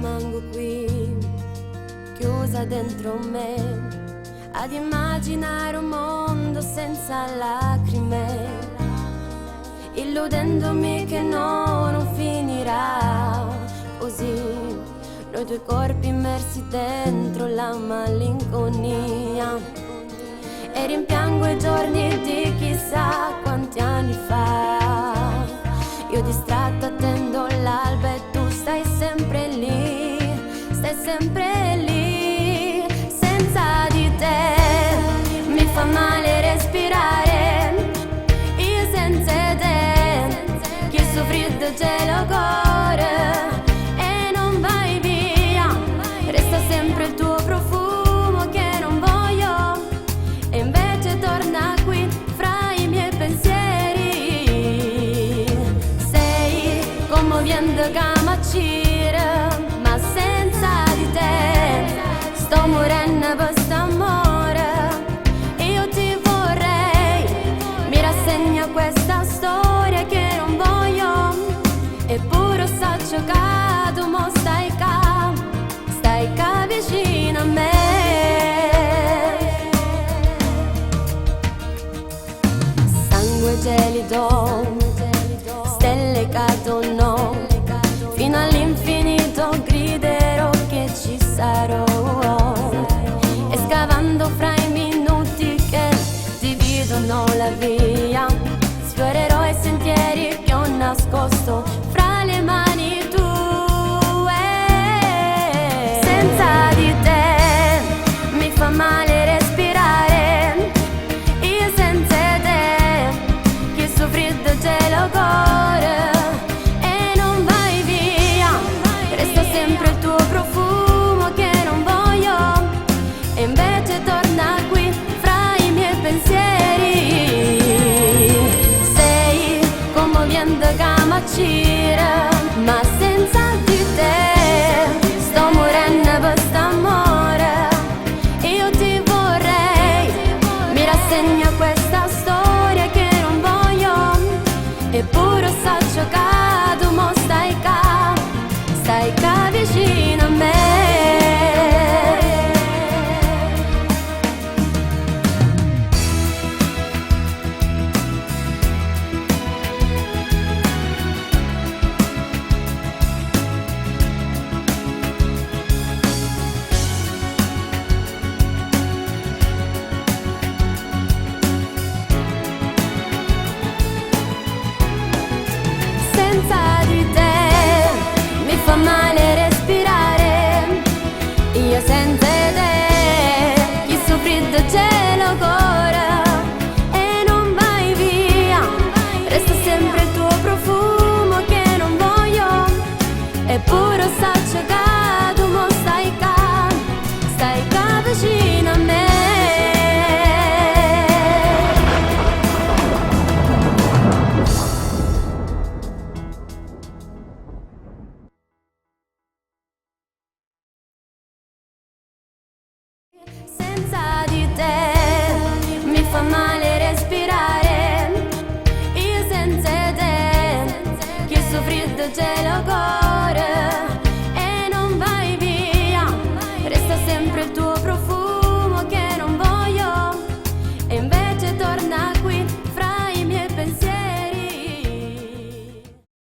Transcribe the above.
rimango qui, chiusa dentro me, ad immaginare un mondo senza lacrime, illudendomi che no, non finirà così. Noi due corpi immersi dentro la malinconia, e rimpiango i giorni di chissà quanti anni fa. Io distratta attendo l'alba e tu stai sempre lì, stai sempre lì. Senza di te mi fa male respirare, io senza te che soffrido gelo cuore. E non vai via, resta sempre il tuo profumo che non voglio, e invece torna qui fra i miei pensieri. Sei commovendo camacire, ma senza di te sto morendo per st'amore. Io ti vorrei, mi rassegno a questa storia che non voglio, eppure saccio che tu mo stai qua vicino a me. Sangue gelido, stelle cadono, fino all'infinito griderò che ci sarò. E scavando fra i minuti che dividono la via, sfiorerò i sentieri che ho nascosto fra le mani tue. Senza di te mi fa male respirare, io senza te che soffrido gelo cuore. E non vai via, resta sempre il tuo profumo che non voglio, e invece torna qui fra i miei pensieri. Sei commovendo camacire, ma senza di te sto morendo per st'amore. Io ti vorrei, mi rassegno a questa storia che non voglio, eppure saccio che tu mo stai qua vicino a me. Senza di te mi fa male respirare, io senza te che soffrido gelo cuore. E non vai via, resta sempre il tuo profumo che non voglio, eppure saccio che tu mo stai qua vicino a me. Senza di te mi fa male respirare, io senza te che soffrido gelo cuore.